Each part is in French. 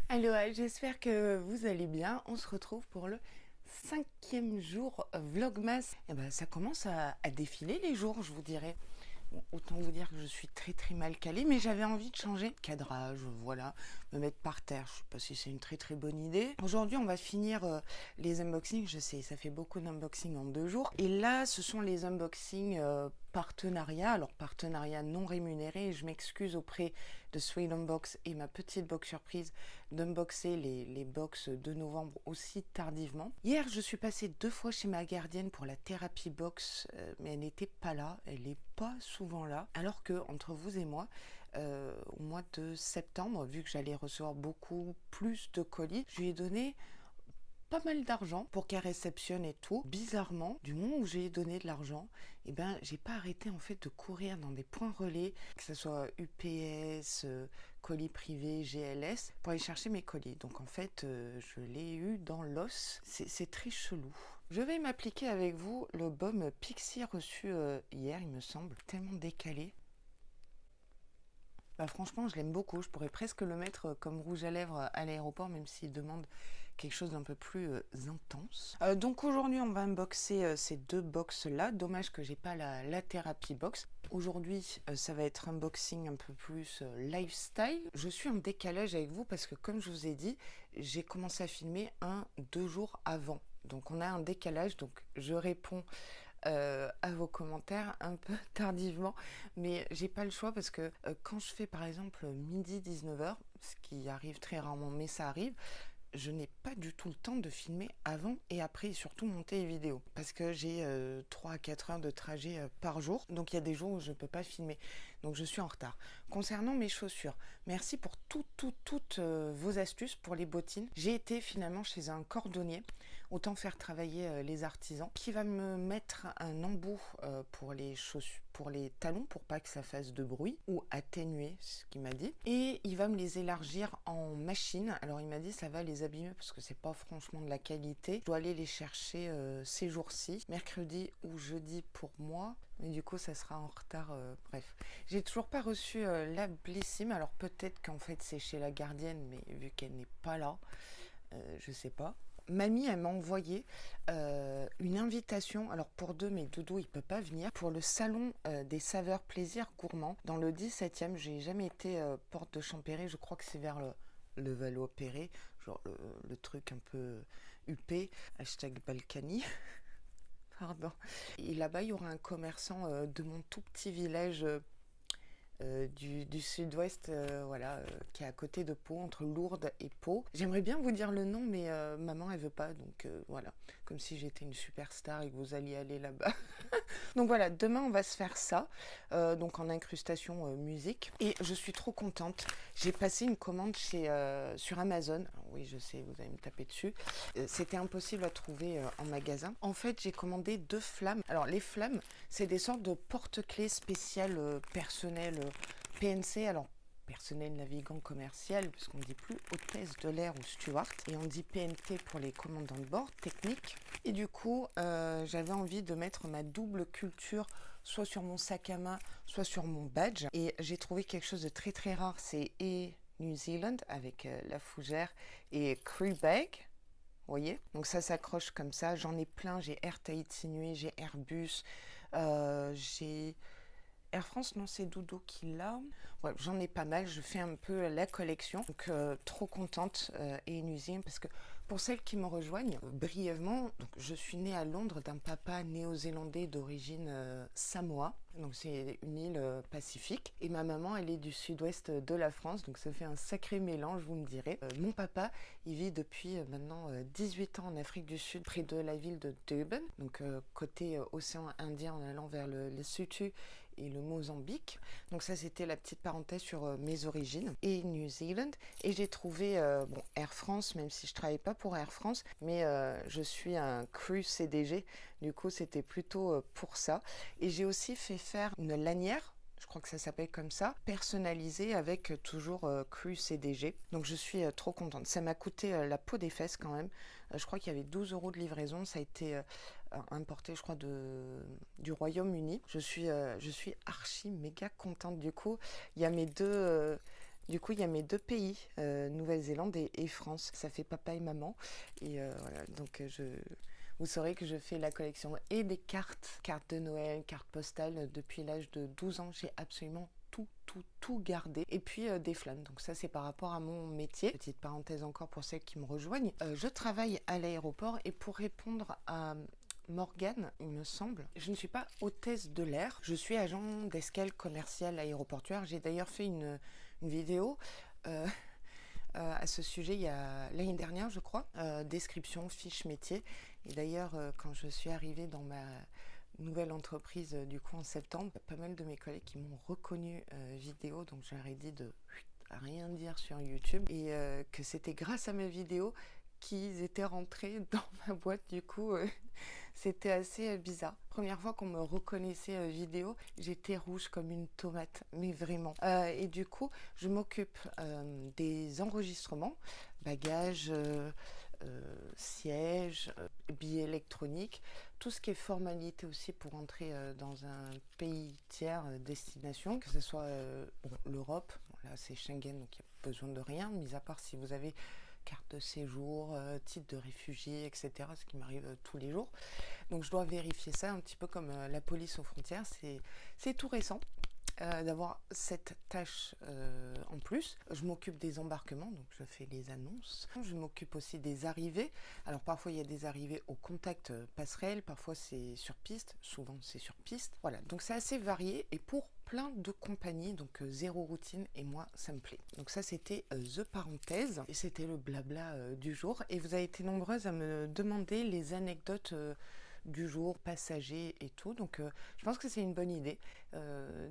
Alors, j'espère que vous allez bien. On se retrouve pour le 5e jour Vlogmas. Et ben, ça commence à défiler les jours, je vous dirais. Bon, autant vous dire que je suis très mal calée, mais j'avais envie de changer de cadrage, voilà, me mettre par terre. Je sais pas si c'est une très bonne idée. Aujourd'hui, on va finir les unboxings. Je sais, ça fait beaucoup d'unboxings en 2 jours. Et là, ce sont les unboxings partenariat. Alors, partenariat non rémunéré. Je m'excuse auprès de Sweet Unbox et ma petite box surprise d'unboxer les box de novembre aussi tardivement. Hier, je suis passée 2 fois chez ma gardienne pour la thérapie box, mais elle n'était pas là. Elle n'est pas souvent là. Alors que, entre vous et moi, au mois de septembre, vu que j'allais recevoir beaucoup plus de colis, je lui ai donné pas mal d'argent pour qu'elle réceptionne et tout. Bizarrement, du moment où j'ai donné de l'argent, eh ben, j'ai pas arrêté en fait de courir dans des points relais, que ce soit UPS, colis privé, GLS, pour aller chercher mes colis. Donc en fait, je l'ai eu dans l'os. C'est très chelou. Je vais m'appliquer avec vous le baume Pixi reçu hier, il me semble. Tellement décalé. Bah franchement, je l'aime beaucoup. Je pourrais presque le mettre comme rouge à lèvres à l'aéroport, même s'il demande quelque chose d'un peu plus intense. Donc aujourd'hui, on va unboxer ces 2 box-là. Dommage que j'ai pas la thérapie box. Aujourd'hui, ça va être un unboxing un peu plus lifestyle. Je suis en décalage avec vous parce que, comme je vous ai dit, j'ai commencé à filmer 2 jours avant. Donc on a un décalage, donc je réponds à vos commentaires un peu tardivement, mais j'ai pas le choix parce que quand je fais par exemple midi 19h, ce qui arrive très rarement mais ça arrive, je n'ai pas du tout le temps de filmer avant et après, et surtout monter les vidéos. Parce que j'ai 3 à 4 heures de trajet par jour. Donc il y a des jours où je ne peux pas filmer. Donc je suis en retard. Concernant mes chaussures, merci pour toutes vos astuces pour les bottines. J'ai été finalement chez un cordonnier. Autant faire travailler les artisans. Qui va me mettre un embout pour les chaussures, pour les talons, pour pas que ça fasse de bruit. Ou atténuer, ce qu'il m'a dit. Et il va me les élargir en machine. Alors il m'a dit ça va les abîmer parce que c'est pas franchement de la qualité. Je dois aller les chercher ces jours-ci, mercredi ou jeudi pour moi, mais du coup ça sera en retard. Bref, j'ai toujours pas reçu la Blissim. Alors peut-être qu'en fait c'est chez la gardienne, mais vu qu'elle n'est pas là, je sais pas. Mamie, elle m'a envoyé une invitation, alors pour 2, mais Doudou, il peut pas venir, pour le salon des saveurs plaisir gourmand dans le 17e. J'ai jamais été porte de Champéry, je crois que c'est vers le Valois-Perret, genre le truc un peu huppé, hashtag Balkany. Pardon. Et là-bas, il y aura un commerçant de mon tout petit village du sud-ouest, voilà, qui est à côté de Pau, entre Lourdes et Pau. J'aimerais bien vous dire le nom, mais maman, elle veut pas, donc voilà. Comme si j'étais une superstar et que vous alliez aller là-bas. Donc voilà, demain, on va se faire ça, donc en incrustation musique. Et je suis trop contente. J'ai passé une commande sur Amazon. Alors oui, je sais, vous allez me taper dessus. C'était impossible à trouver en magasin. En fait, j'ai commandé 2 flammes. Alors, les flammes, c'est des sortes de porte-clés spéciales personnelles PNC. Alors, personnel navigant commercial, puisqu'on ne dit plus hôtesse de l'air ou steward, et on dit PNT pour les commandants de bord, technique. Et du coup, j'avais envie de mettre ma double culture, soit sur mon sac à main, soit sur mon badge. Et j'ai trouvé quelque chose de très rare, c'est New Zealand, avec la fougère, et Crew Bag. Vous voyez, donc ça s'accroche comme ça. J'en ai plein. J'ai Air Tahiti Nui, j'ai Airbus, j'ai Air France, non, c'est Doudou qui l'a. Ouais, j'en ai pas mal, je fais un peu la collection. Donc, trop contente et New Zealand, parce que pour celles qui me rejoignent, brièvement, donc, je suis née à Londres d'un papa néo-zélandais d'origine samoa. Donc, c'est une île pacifique. Et ma maman, elle est du sud-ouest de la France, donc ça fait un sacré mélange, vous me direz. Mon papa, il vit depuis maintenant 18 ans en Afrique du Sud, près de la ville de Durban, donc côté océan Indien en allant vers le Lesotho et le Mozambique. Donc ça, c'était la petite parenthèse sur mes origines. Et New Zealand. Et j'ai trouvé bon, Air France, même si je travaille pas pour Air France, mais je suis un crew CDG. Du coup, c'était plutôt pour ça. Et j'ai aussi fait faire une lanière, je crois que ça s'appelle comme ça, personnalisée avec toujours Cru CDG. Donc je suis trop contente. Ça m'a coûté la peau des fesses quand même. Je crois qu'il y avait 12 € de livraison. Ça a été importé, je crois, du Royaume-Uni. Je suis archi méga contente du coup. Il y a mes Du coup, il y a mes deux pays, Nouvelle-Zélande et France. Ça fait papa et maman. Et voilà, donc vous saurez que je fais la collection et des cartes de Noël, cartes postales. Depuis l'âge de 12 ans, j'ai absolument tout gardé. Et puis des flânes. Donc ça, c'est par rapport à mon métier. Petite parenthèse encore pour celles qui me rejoignent. Je travaille à l'aéroport et pour répondre à Morgane, il me semble, je ne suis pas hôtesse de l'air. Je suis agent d'escale commerciale aéroportuaire. J'ai d'ailleurs fait une vidéo à ce sujet il y a l'année dernière, je crois. Description, fiche métier. Et d'ailleurs, quand je suis arrivée dans ma nouvelle entreprise du coup en septembre, pas mal de mes collègues qui m'ont reconnu vidéo, donc je leur ai dit de rien dire sur YouTube et que c'était grâce à mes vidéos qu'ils étaient rentrés dans ma boîte. Du coup c'était assez bizarre. Première fois qu'on me reconnaissait vidéo, j'étais rouge comme une tomate, mais vraiment. Et du coup, je m'occupe des enregistrements, bagages, sièges, billets électroniques, tout ce qui est formalité aussi pour entrer dans un pays tiers destination, que ce soit l'Europe. Bon, là, c'est Schengen, donc il n'y a besoin de rien, mis à part si vous avez carte de séjour, titre de réfugié, etc., ce qui m'arrive tous les jours. Donc je dois vérifier ça un petit peu comme la police aux frontières. C'est tout récent d'avoir cette tâche en plus. Je m'occupe des embarquements, donc je fais les annonces. Je m'occupe aussi des arrivées. Alors parfois il y a des arrivées au contact passerelle, parfois c'est sur piste, souvent c'est sur piste. Voilà, donc c'est assez varié et pour plein de compagnies, donc zéro routine et moi ça me plaît. Donc ça c'était the parenthèse et c'était le blabla du jour et vous avez été nombreuses à me demander les anecdotes du jour, passagers et tout. Donc je pense que c'est une bonne idée.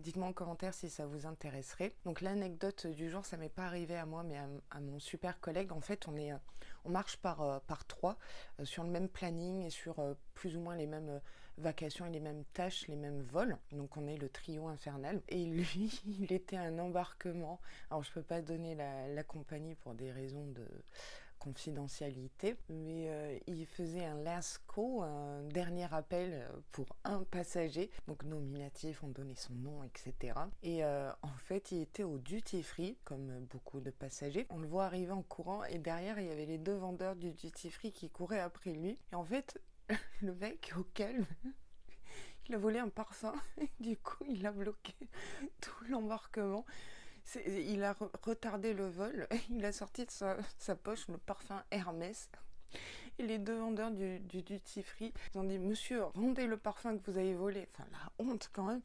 Dites-moi en commentaire si ça vous intéresserait. Donc l'anecdote du jour, ça m'est pas arrivé à moi mais à mon super collègue. En fait, on marche par trois sur le même planning et sur plus ou moins les mêmes vacations et les mêmes tâches, les mêmes vols. Donc on est le trio infernal. Et lui, il était un embarquement. Alors je peux pas donner la compagnie pour des raisons de confidentialité, mais il faisait un last call, un dernier appel pour un passager, donc nominatif, on donnait son nom, etc. Et en fait, il était au duty free, comme beaucoup de passagers. On le voit arriver en courant et derrière, il y avait les deux vendeurs du duty free qui couraient après lui. Et en fait, le mec, au calme, il a volé un parfum et du coup, il a bloqué tout l'embarquement. Il a retardé le vol, il a sorti de sa poche le parfum Hermès. Et les deux vendeurs du duty free, ils ont dit « Monsieur, rendez le parfum que vous avez volé ». Enfin, la honte quand même.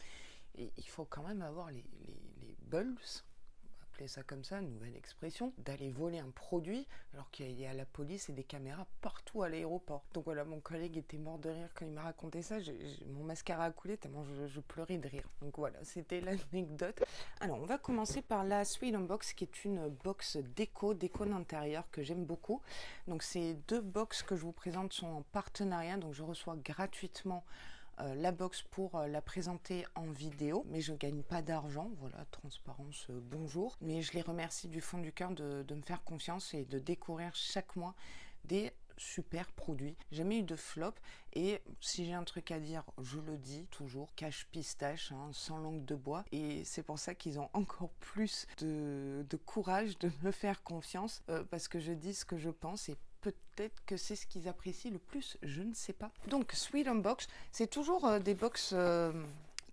Et il faut quand même avoir les balls, on va appeler ça comme ça, nouvelle expression, d'aller voler un produit alors qu'il y a la police et des caméras partout à l'aéroport. Donc voilà, mon collègue était mort de rire quand il m'a raconté ça. Mon mascara a coulé tellement je pleurais de rire. Donc voilà, c'était l'anecdote. Alors, on va commencer par la Sweet Unbox, qui est une box déco d'intérieur que j'aime beaucoup. Donc ces deux box que je vous présente sont en partenariat, donc je reçois gratuitement la box pour la présenter en vidéo, mais je ne gagne pas d'argent, voilà, transparence, bonjour. Mais je les remercie du fond du cœur de me faire confiance et de découvrir chaque mois des super produits. Jamais eu de flop et si j'ai un truc à dire, je le dis toujours, cache pistache, hein, sans langue de bois, et c'est pour ça qu'ils ont encore plus de courage de me faire confiance parce que je dis ce que je pense et peut-être que c'est ce qu'ils apprécient le plus, je ne sais pas. Donc Sweet Unbox, c'est toujours des box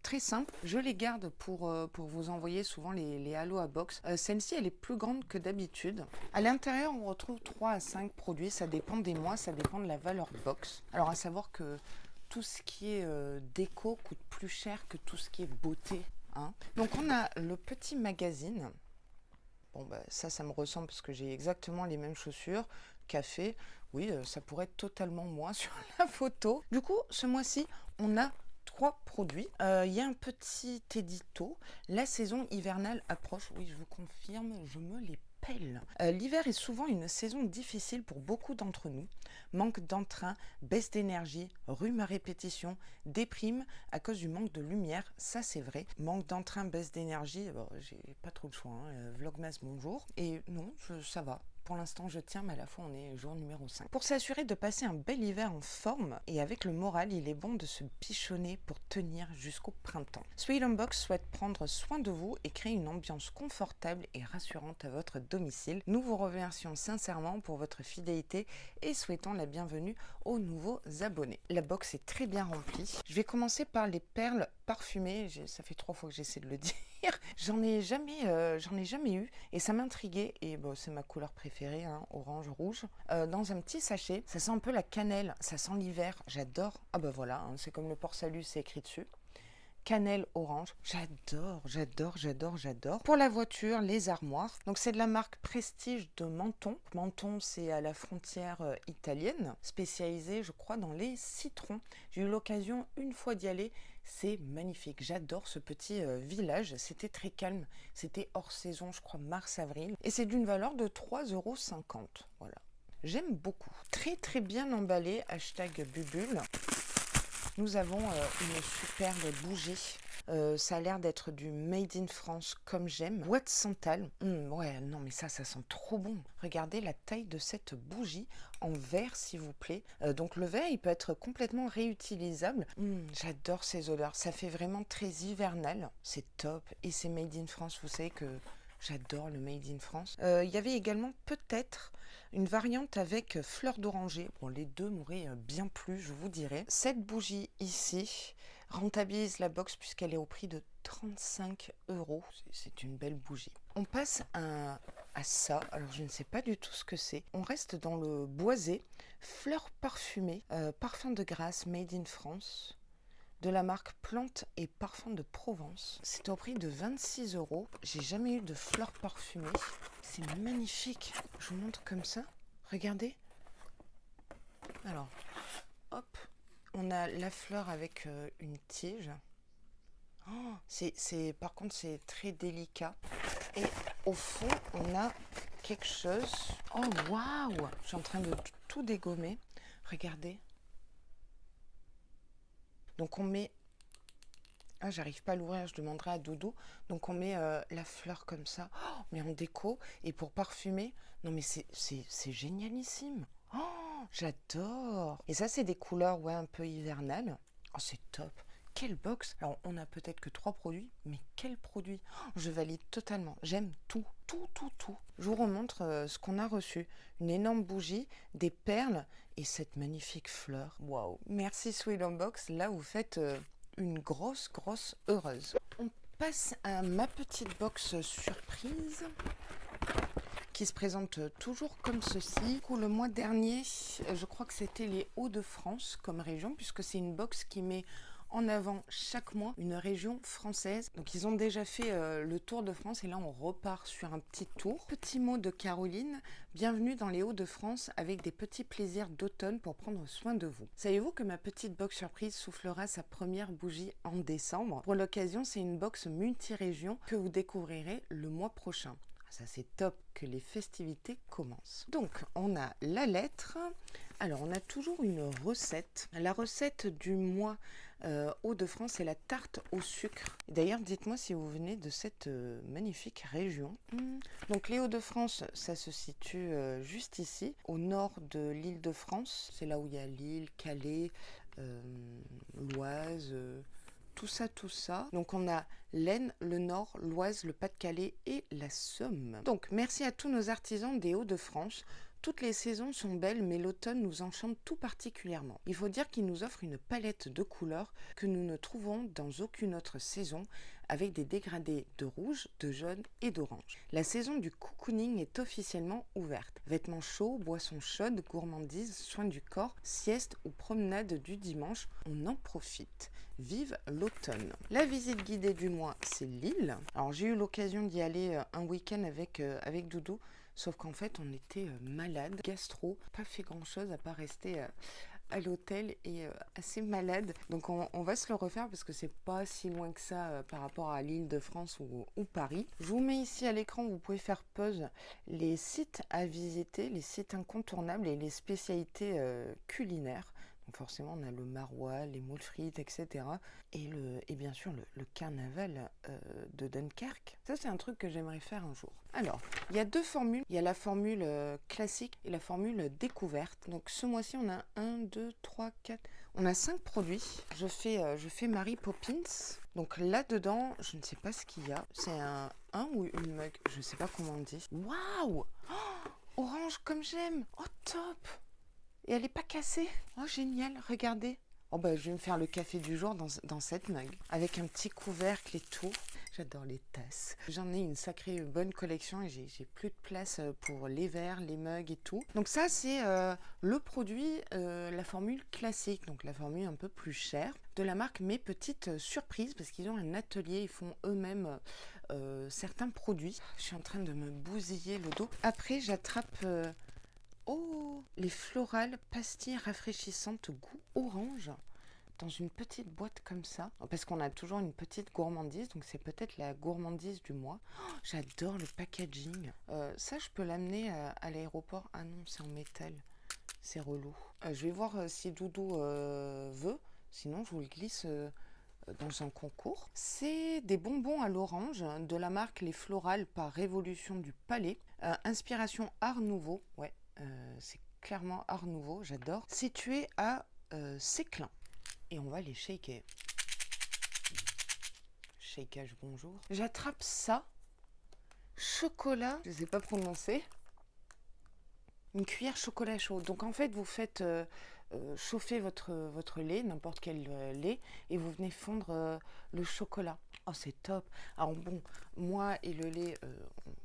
très simples. Je les garde pour vous envoyer souvent les Aloha Box. Celle-ci, elle est plus grande que d'habitude. À l'intérieur, on retrouve 3 à 5 produits. Ça dépend des mois, ça dépend de la valeur box. Alors, à savoir que tout ce qui est déco coûte plus cher que tout ce qui est beauté, hein. Donc, on a le petit magazine. Bon, bah, ça me ressemble parce que j'ai exactement les mêmes chaussures. Café, oui, ça pourrait être totalement moi sur la photo. Du coup, ce mois-ci, on a 3 produits. Il y a un petit édito. La saison hivernale approche. Oui, je vous confirme, je me les pèle. L'hiver est souvent une saison difficile pour beaucoup d'entre nous. Manque d'entrain, baisse d'énergie, rhume à répétition, déprime à cause du manque de lumière, ça c'est vrai. Manque d'entrain, baisse d'énergie, bon, j'ai pas trop le choix, hein. Vlogmas bonjour. Et non, ça va. Pour l'instant, je tiens, mais à la fois, on est jour numéro 5. Pour s'assurer de passer un bel hiver en forme et avec le moral, il est bon de se bichonner pour tenir jusqu'au printemps. Sweet Unbox souhaite prendre soin de vous et créer une ambiance confortable et rassurante à votre domicile. Nous vous remercions sincèrement pour votre fidélité et souhaitons la bienvenue aux nouveaux abonnés. La box est très bien remplie. Je vais commencer par les perles parfumées. Ça fait 3 fois que j'essaie de le dire. J'en ai jamais eu et ça m'intriguait et bon, c'est ma couleur préférée, hein, orange, rouge. Dans un petit sachet, ça sent un peu la cannelle, ça sent l'hiver, j'adore. Ah bah voilà, hein, c'est comme le Port-Salut, c'est écrit dessus. Cannelle orange, j'adore. Pour la voiture, les armoires. Donc c'est de la marque Prestige de Menton. Menton, c'est à la frontière italienne, spécialisée, je crois, dans les citrons. J'ai eu l'occasion une fois d'y aller. C'est magnifique. J'adore ce petit village. C'était très calme. C'était hors saison, je crois, mars-avril. Et c'est d'une valeur de 3,50 €. Voilà. J'aime beaucoup. Très bien emballé. Hashtag Bubule. Nous avons une superbe bougie. Ça a l'air d'être du Made in France comme j'aime. Boîte santal. Ouais, non mais ça sent trop bon. Regardez la taille de cette bougie en verre s'il vous plaît. Donc le verre, il peut être complètement réutilisable. J'adore ces odeurs. Ça fait vraiment très hivernal. C'est top. Et c'est Made in France. Vous savez que j'adore le Made in France. Il y avait également peut-être une variante avec fleur d'oranger. Bon, les deux m'auraient bien plu, je vous dirais. Cette bougie ici rentabilise la box puisqu'elle est au prix de 35 €. C'est une belle bougie. On passe à ça. Alors, je ne sais pas du tout ce que c'est. On reste dans le boisé. Fleurs parfumées. Parfum de grâce Made in France. De la marque Plantes et Parfums de Provence. C'est au prix de 26 €. J'ai jamais eu de fleurs parfumées. C'est magnifique. Je vous montre comme ça. Regardez. Alors, hop. On a la fleur avec une tige. Oh, par contre, c'est très délicat. Et au fond, on a quelque chose. Oh, waouh! Je suis en train de tout dégommer. Regardez. Donc on met, j'arrive pas à l'ouvrir, je demanderai à Doudou. Donc on met la fleur comme ça, mais en déco. Et pour parfumer, non mais c'est génialissime. Oh, j'adore. Et ça c'est des couleurs un peu hivernales. Oh, c'est top. Quelle box. Alors on a peut-être que 3 produits, mais quel produit. Je valide totalement. J'aime tout. Je vous remontre ce qu'on a reçu. Une énorme bougie, des perles et cette magnifique fleur. Waouh. Merci Sweet Unbox. Là vous faites une grosse heureuse. On passe à ma petite box surprise qui se présente toujours comme ceci. Le mois dernier, je crois que c'était les Hauts-de-France comme région, puisque c'est une box qui met en avant chaque mois une région française. Donc ils ont déjà fait le tour de France et là on repart sur un petit tour. Petit mot de Caroline, bienvenue dans les Hauts-de-France avec des petits plaisirs d'automne pour prendre soin de vous. Savez-vous que ma petite box surprise soufflera sa première bougie en décembre? Pour l'occasion, c'est une box multi-région que vous découvrirez le mois prochain. Ça c'est top, que les festivités commencent. Donc on a la lettre. Alors on a toujours une recette. La recette du mois Hauts-de-France, c'est la tarte au sucre. D'ailleurs, dites-moi si vous venez de cette magnifique région. Donc les Hauts-de-France, ça se situe juste ici, au nord de l'île de France. C'est là où il y a Lille, Calais, l'Oise, tout ça. Donc on a l'Aisne, le Nord, l'Oise, le Pas-de-Calais et la Somme. Donc merci à tous nos artisans des Hauts-de-France. Toutes les saisons sont belles, mais l'automne nous enchante tout particulièrement. Il faut dire qu'il nous offre une palette de couleurs que nous ne trouvons dans aucune autre saison, avec des dégradés de rouge, de jaune et d'orange. La saison du cocooning est officiellement ouverte. Vêtements chauds, boissons chaudes, gourmandises, soins du corps, sieste ou promenade du dimanche, on en profite. Vive l'automne. La visite guidée du mois, c'est Lille. Alors j'ai eu l'occasion d'y aller un week-end avec Doudou. Sauf qu'en fait, on était malade, gastro, pas fait grand-chose à part rester à l'hôtel et assez malade. Donc on va se le refaire parce que c'est pas si loin que ça par rapport à l'Île-de-France ou Paris. Je vous mets ici à l'écran, vous pouvez faire pause les sites à visiter, les sites incontournables et les spécialités culinaires. Donc forcément, on a le maroilles, les moules frites, etc. Et bien sûr, le carnaval de Dunkerque. Ça, c'est un truc que j'aimerais faire un jour. Alors, il y a 2 formules. Il y a la formule classique et la formule découverte. Donc ce mois-ci, on a 1, 2, 3, 4... On a 5 produits. Je fais Mary Poppins. Donc là-dedans, je ne sais pas ce qu'il y a. C'est un ou une mug. Je ne sais pas comment on dit. Waouh! Oh, orange comme j'aime. Oh, top! Et elle n'est pas cassée. Oh, génial, regardez. Oh, bah, je vais me faire le café du jour dans cette mug. Avec un petit couvercle et tout. J'adore les tasses. J'en ai une sacrée bonne collection et j'ai plus de place pour les verres, les mugs et tout. Donc ça, c'est le produit, la formule classique. Donc la formule un peu plus chère de la marque Mes Petites Surprises. Parce qu'ils ont un atelier, ils font eux-mêmes certains produits. Je suis en train de me bousiller le dos. Après, j'attrape... Oh, les florales pastilles rafraîchissantes goût orange dans une petite boîte comme ça. Parce qu'on a toujours une petite gourmandise, donc c'est peut-être la gourmandise du mois. Oh, j'adore le packaging. Ça, je peux l'amener à l'aéroport. Ah non, c'est en métal. C'est relou. Je vais voir si Doudou veut. Sinon, je vous le glisse dans un concours. C'est des bonbons à l'orange de la marque Les Florales par Révolution du Palais. Inspiration Art Nouveau. Ouais. C'est clairement Art Nouveau, j'adore. Situé à Séclin. Et on va les shaker. Shakeage, bonjour. J'attrape ça. Chocolat, je ne sais pas prononcer. Une cuillère chocolat chaud. Donc en fait, vous faites chauffer votre lait, n'importe quel lait, et vous venez fondre le chocolat. Oh, c'est top. Alors bon, moi et le lait,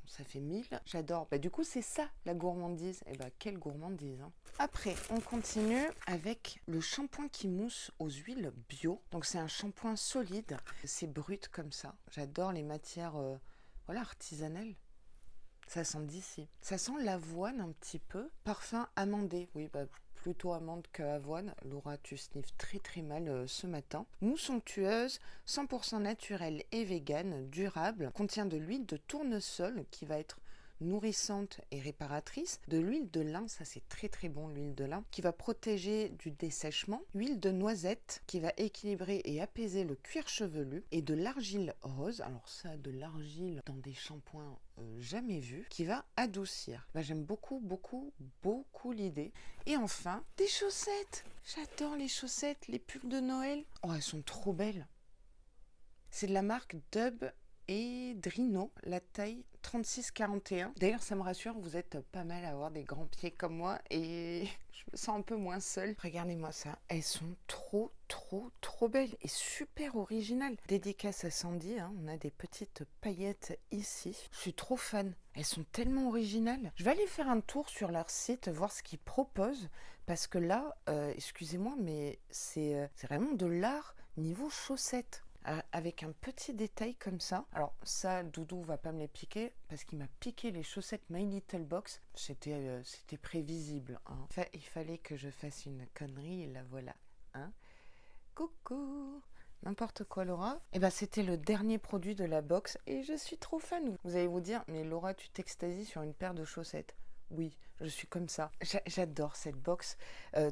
ça fait 1000. J'adore. Bah, du coup, c'est ça, la gourmandise. Et bah, quelle gourmandise, hein. Après, on continue avec le shampoing qui mousse aux huiles bio. Donc, c'est un shampoing solide. C'est brut comme ça. J'adore les matières voilà, artisanales. Ça sent d'ici. Ça sent l'avoine un petit peu. Parfum amandé. Oui, bah, plutôt amande qu'avoine. Laura, tu sniffes très très mal ce matin. Mousse onctueuse, 100% naturelle et végane, durable. Contient de l'huile de tournesol qui va être nourrissante et réparatrice, de l'huile de lin, ça c'est très très bon l'huile de lin, qui va protéger du dessèchement, huile de noisette qui va équilibrer et apaiser le cuir chevelu, et de l'argile rose, alors ça de l'argile dans des shampoings jamais vus, qui va adoucir. Là, j'aime beaucoup l'idée. Et enfin, des chaussettes. J'adore les chaussettes, les pulls de Noël. Oh, elles sont trop belles. C'est de la marque Dub et Drino, la taille 36-41. D'ailleurs, ça me rassure, vous êtes pas mal à avoir des grands pieds comme moi et je me sens un peu moins seule. Regardez-moi ça, elles sont trop belles et super originales. Dédicace à Sandy, hein, on a des petites paillettes ici. Je suis trop fan, elles sont tellement originales. Je vais aller faire un tour sur leur site, voir ce qu'ils proposent, parce que là, excusez-moi, mais c'est vraiment de l'art niveau chaussettes. Avec un petit détail comme ça. Alors ça, Doudou va pas me les piquer parce qu'il m'a piqué les chaussettes My Little Box. C'était prévisible, hein. Enfin, il fallait que je fasse une connerie et la voilà, hein. Coucou, n'importe quoi Laura. Et ben c'était le dernier produit de la box et je suis trop fan. Vous allez vous dire, mais Laura, tu t'extasies sur une paire de chaussettes. Oui, je suis comme ça. J'adore cette box,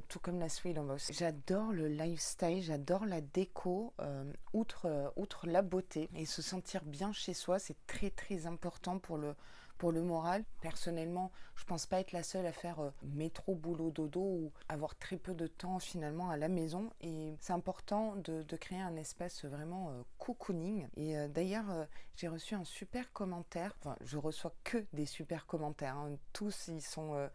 tout comme la Sweet Box. J'adore le lifestyle, j'adore la déco, outre la beauté. Et se sentir bien chez soi, c'est très très important pour le moral. Personnellement, je pense pas être la seule à faire métro, boulot, dodo ou avoir très peu de temps finalement à la maison. Et c'est important de créer un espace vraiment cocooning. Et d'ailleurs, j'ai reçu un super commentaire. Enfin, je reçois que des super commentaires, hein. Tous, ils sont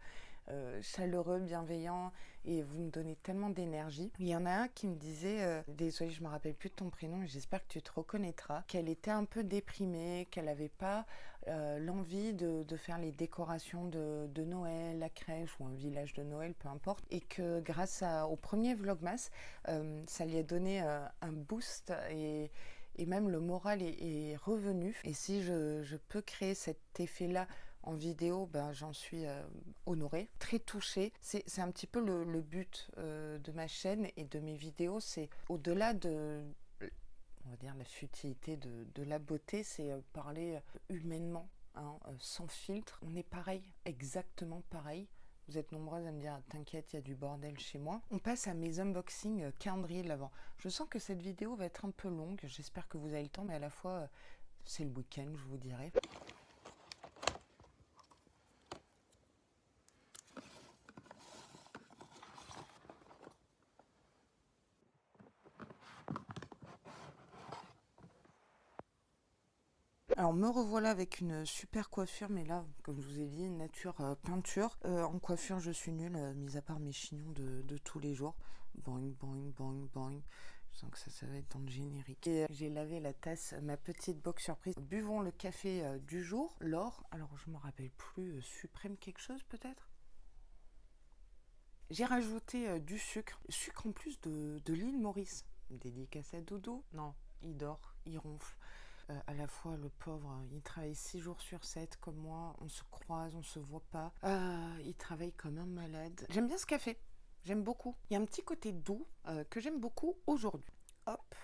chaleureux, bienveillants et vous me donnez tellement d'énergie. Il y en a un qui me disait, désolée je me rappelle plus de ton prénom et j'espère que tu te reconnaîtras, qu'elle était un peu déprimée, qu'elle n'avait pas l'envie de faire les décorations de Noël, la crèche ou un village de Noël, peu importe, et que grâce au premier Vlogmas, ça lui a donné un boost et même le moral est revenu. Et si je peux créer cet effet-là en vidéo, ben, j'en suis honorée, très touchée. C'est un petit peu le but de ma chaîne et de mes vidéos. C'est au-delà de, on va dire, la futilité de la beauté, c'est parler humainement, hein, sans filtre. On est pareil, exactement pareil. Vous êtes nombreuses à me dire « T'inquiète, il y a du bordel chez moi ». On passe à mes unboxings calendrier de l'Avent. Je sens que cette vidéo va être un peu longue. J'espère que vous avez le temps, mais à la fois, c'est le week-end, je vous dirai. Alors me revoilà avec une super coiffure, mais là, comme je vous ai dit, nature peinture. En coiffure, je suis nulle, mis à part mes chignons de tous les jours. Boing, boing, boing, boing. Je sens que ça va être dans le générique. Et j'ai lavé la tasse, ma petite box surprise. Buvons le café du jour. L'or, alors je me rappelle plus, suprême quelque chose peut-être. J'ai rajouté du sucre. Sucre en plus de l'île Maurice. Dédicace à Dodo. Non, il dort, il ronfle. À la fois, le pauvre, il travaille 6 jours sur 7 comme moi, on se croise, on se voit pas. Il travaille comme un malade. J'aime bien ce café, j'aime beaucoup. Il y a un petit côté doux que j'aime beaucoup aujourd'hui. Hop,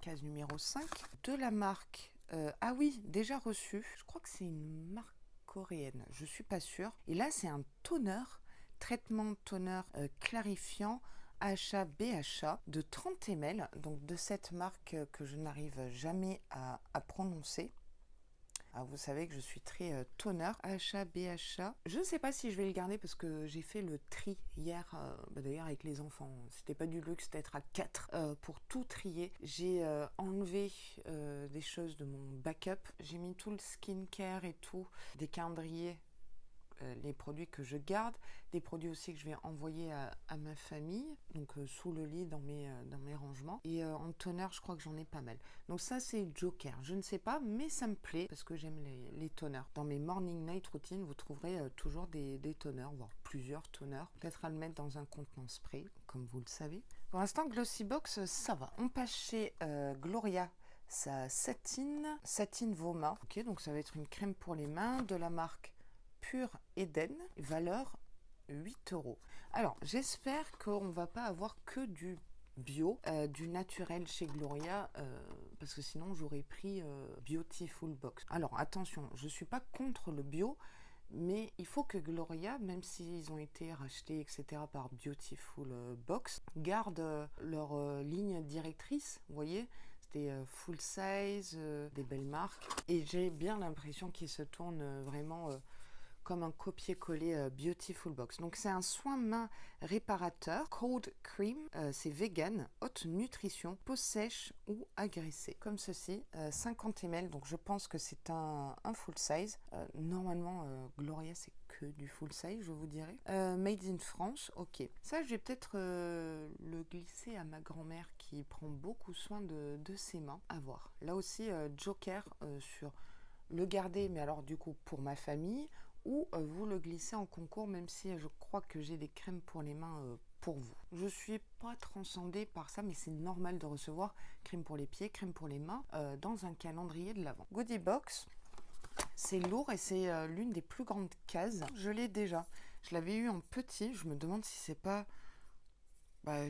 case numéro 5. De la marque, ah oui, déjà reçu. Je crois que c'est une marque coréenne, je suis pas sûre. Et là, c'est un toner, traitement toner clarifiant. AHA BHA de 30 ml, donc de cette marque que je n'arrive jamais à prononcer. Ah, vous savez que je suis très toner. AHA BHA. Je ne sais pas si je vais le garder parce que j'ai fait le tri hier, d'ailleurs avec les enfants. C'était pas du luxe d'être à 4 pour tout trier. J'ai enlevé des choses de mon backup. J'ai mis tout le skincare et tout, des calendriers. Les produits que je garde, des produits aussi que je vais envoyer à ma famille, donc sous le lit dans mes rangements. Et en toner, je crois que j'en ai pas mal. Donc ça, c'est Joker. Je ne sais pas, mais ça me plaît parce que j'aime les toners. Dans mes morning night routines, vous trouverez toujours des toners, voire plusieurs toners. Peut-être à le mettre dans un contenant spray, comme vous le savez. Pour l'instant, Glossybox, ça va. On passe chez Gloria. Sa satine Voma. Ok, donc ça va être une crème pour les mains de la marque Pure Eden, valeur 8 €. Alors, j'espère qu'on ne va pas avoir que du bio, du naturel chez Gloria, parce que sinon j'aurais pris Beautiful Box. Alors, attention, je ne suis pas contre le bio, mais il faut que Gloria, même s'ils ont été rachetés, etc., par Beautiful Box, garde leur ligne directrice, vous voyez, des full size, des belles marques. Et j'ai bien l'impression qu'ils se tournent vraiment comme un copier-coller Beautiful Box. Donc c'est un soin main réparateur, Cold Cream, c'est vegan, haute nutrition, peau sèche ou agressée. Comme ceci, 50 ml, donc je pense que c'est un full size. Normalement, Gloria c'est que du full size, je vous dirais. Made in France, ok. Ça, je vais peut-être le glisser à ma grand-mère qui prend beaucoup soin de ses mains. À voir. Là aussi, Joker sur le garder, mais alors du coup pour ma famille, ou vous le glissez en concours, même si je crois que j'ai des crèmes pour les mains pour vous. Je suis pas transcendée par ça, mais c'est normal de recevoir crème pour les pieds, crème pour les mains dans un calendrier de l'Avent. Goodie Box, c'est lourd et c'est l'une des plus grandes cases. Je l'ai déjà. Je l'avais eu en petit. Je me demande si c'est pas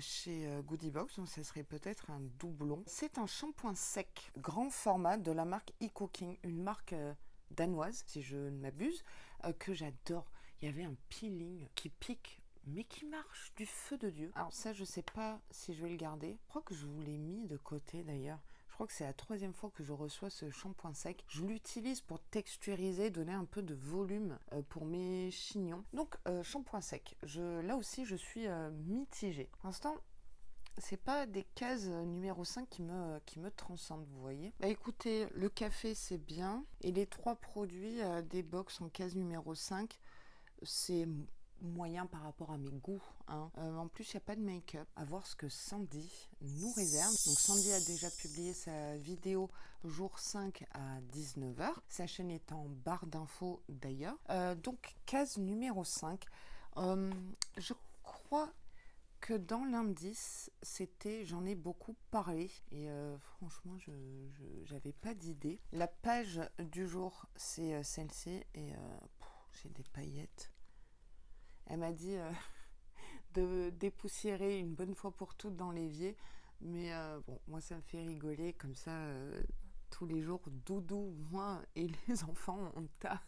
chez Goodie Box, donc ça serait peut-être un doublon. C'est un shampoing sec, grand format de la marque eCooking, une marque danoise, si je ne m'abuse, que j'adore. Il y avait un peeling qui pique, mais qui marche du feu de Dieu. Alors ça, je sais pas si je vais le garder. Je crois que je vous l'ai mis de côté d'ailleurs. Je crois que c'est la 3e fois que je reçois ce shampoing sec. Je l'utilise pour texturiser, donner un peu de volume pour mes chignons. Donc, shampoing sec. Là aussi, je suis mitigée. Pour l'instant, c'est pas des cases numéro 5 qui me transcendent, vous voyez. Écoutez, le café, c'est bien. Et les 3 produits des box en case numéro 5, c'est moyen par rapport à mes goûts. En plus, il n'y a pas de make-up. À voir ce que Sandy nous réserve. Donc Sandy a déjà publié sa vidéo jour 5 à 19 h. Sa chaîne est en barre d'infos d'ailleurs. Donc case numéro 5. Je crois que dans l'indice, j'en ai beaucoup parlé et franchement, j'avais pas d'idée. La page du jour, c'est celle-ci et j'ai des paillettes. Elle m'a dit de dépoussiérer une bonne fois pour toutes dans l'évier, mais bon, moi ça me fait rigoler, comme ça tous les jours, Doudou, moi et les enfants, on t'a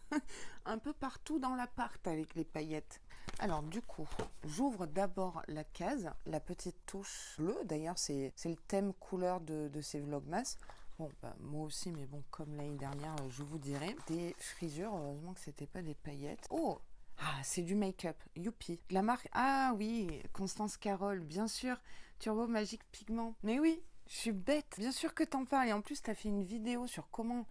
un peu partout dans l'appart avec les paillettes. Alors du coup, j'ouvre d'abord la case, la petite touche bleue. D'ailleurs, c'est le thème couleur de ces Vlogmas. Bon, bah, moi aussi, mais bon, comme l'année dernière, je vous dirai. Des frisures, heureusement que c'était pas des paillettes. Oh, ah, c'est du make-up, youpi. La marque, ah oui, Constance Carole, bien sûr, Turbo Magique Pigment. Mais oui, je suis bête, bien sûr que t'en parles. Et en plus, t'as fait une vidéo sur comment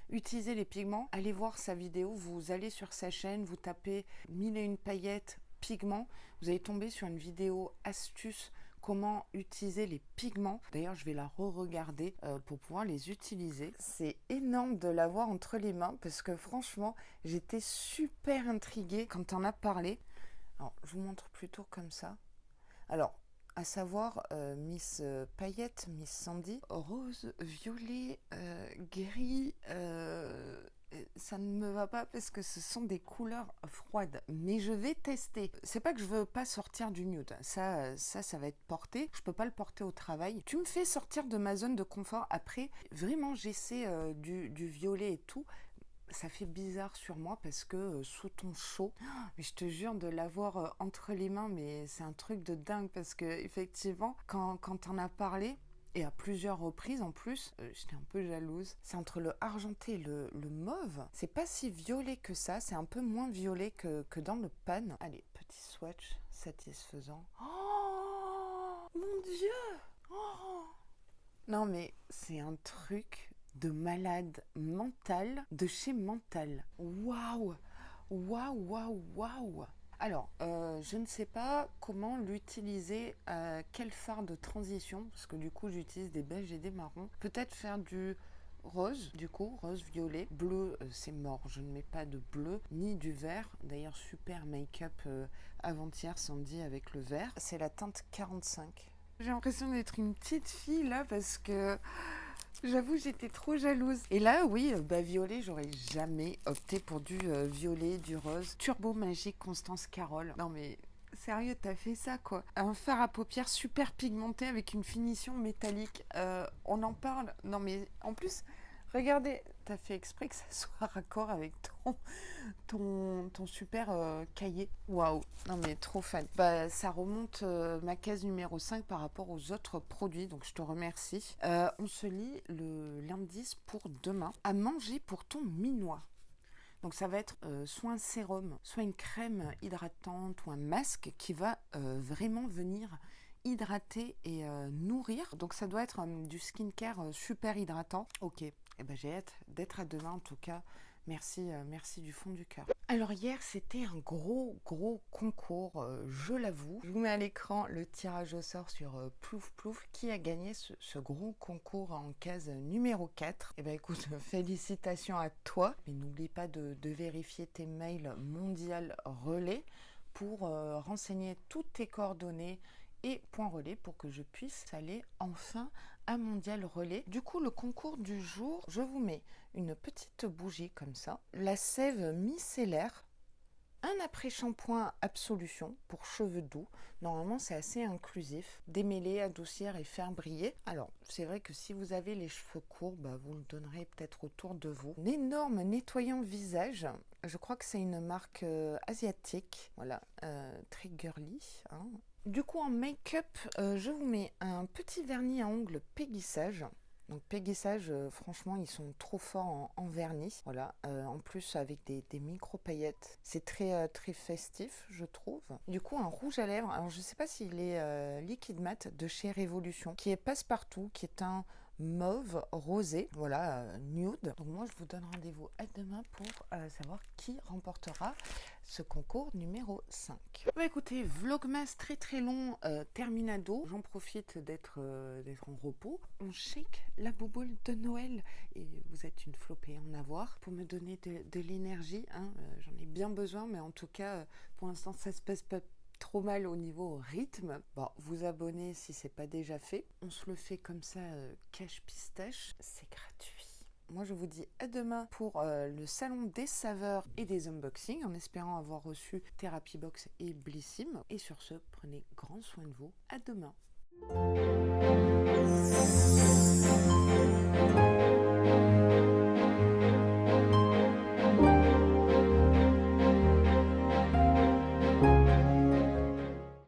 utiliser les pigments. Allez voir sa vidéo, vous allez sur sa chaîne, vous tapez 1001 paillettes pigments. Vous allez tomber sur une vidéo astuce comment utiliser les pigments. D'ailleurs, je vais la re-regarder pour pouvoir les utiliser. C'est énorme de l'avoir entre les mains parce que franchement, j'étais super intriguée quand on a parlé. Alors, je vous montre plutôt comme ça. Alors, à savoir Miss Paillette, Miss Sandy, rose, violet, gris, ça ne me va pas parce que ce sont des couleurs froides, mais je vais tester. C'est pas que je veux pas sortir du nude, ça va être porté, je peux pas le porter au travail. Tu me fais sortir de ma zone de confort. Après, vraiment j'essaie du violet et tout. Ça fait bizarre sur moi parce que sous ton chaud, mais je te jure de l'avoir entre les mains, mais c'est un truc de dingue parce que effectivement, quand on a parlé, et à plusieurs reprises en plus, j'étais un peu jalouse. C'est entre le argenté et le mauve. C'est pas si violet que ça, c'est un peu moins violet que dans le pan. Allez, petit swatch satisfaisant. Oh mon Dieu! Oh, non mais c'est un truc de malade mental de chez Mental. Waouh! Waouh, waouh, waouh! Alors, je ne sais pas comment l'utiliser, quel fard de transition, parce que du coup j'utilise des beiges et des marrons. Peut-être faire du rose, du coup, rose-violet. Bleu, c'est mort, je ne mets pas de bleu, ni du vert. D'ailleurs, super make-up avant-hier, Sandy, avec le vert. C'est la teinte 45. J'ai l'impression d'être une petite fille là, parce que j'avoue, j'étais trop jalouse. Et là, oui, violet, j'aurais jamais opté pour du violet, du rose. Turbo Magique Constance Carole. Non mais, sérieux, t'as fait ça quoi. Un fard à paupières super pigmenté avec une finition métallique. On en parle. Non mais, en plus, regardez, t'as fait exprès que ça soit raccord avec ton super cahier. Waouh, non mais trop fan. Bah, ça remonte ma case numéro 5 par rapport aux autres produits, donc je te remercie. On se lit l'indice pour demain. À manger pour ton minois. Donc ça va être soit un sérum, soit une crème hydratante ou un masque qui va vraiment venir hydrater et nourrir. Donc ça doit être du skincare super hydratant. Ok, eh ben, j'ai hâte d'être à demain en tout cas. Merci, merci du fond du cœur. Alors hier, c'était un gros concours, je l'avoue. Je vous mets à l'écran le tirage au sort sur Plouf Plouf qui a gagné ce gros concours en case numéro 4. Eh bien écoute, félicitations à toi. Mais n'oublie pas de vérifier tes mails mondial relais pour renseigner toutes tes coordonnées et point relais pour que je puisse aller enfin à Mondial Relais. Du coup, le concours du jour, je vous mets une petite bougie comme ça, la sève micellaire, un après-shampoing Absolution pour cheveux doux. Normalement, c'est assez inclusif. Démêler, adoucir et faire briller. Alors, c'est vrai que si vous avez les cheveux courts, vous le donnerez peut-être autour de vous. Un énorme nettoyant visage. Je crois que c'est une marque asiatique. Voilà, très girly, hein. Du coup, en make-up, je vous mets un petit vernis à ongles Pégissage. Donc Pégissage, franchement, ils sont trop forts en vernis. Voilà, en plus avec des micro paillettes. C'est très festif, je trouve. Du coup, un rouge à lèvres. Alors, je ne sais pas s'il est liquide mat de chez Révolution, qui est Passe-Partout, qui est un mauve rosé, voilà, nude. Donc moi, je vous donne rendez-vous à demain pour savoir qui remportera ce concours numéro 5. Écoutez, Vlogmas très long, terminado. J'en profite d'être en repos. On shake la bouboule de Noël et vous êtes une flopée en avoir pour me donner de l'énergie, hein. J'en ai bien besoin, mais en tout cas, pour l'instant, ça se passe pas trop mal au niveau rythme. Bon, vous abonnez si c'est pas déjà fait. On se le fait comme ça, cache pistache, c'est gratuit. Moi, je vous dis à demain pour le salon des saveurs et des unboxings, en espérant avoir reçu Therapy Box et Blissim. Et sur ce, prenez grand soin de vous. À demain.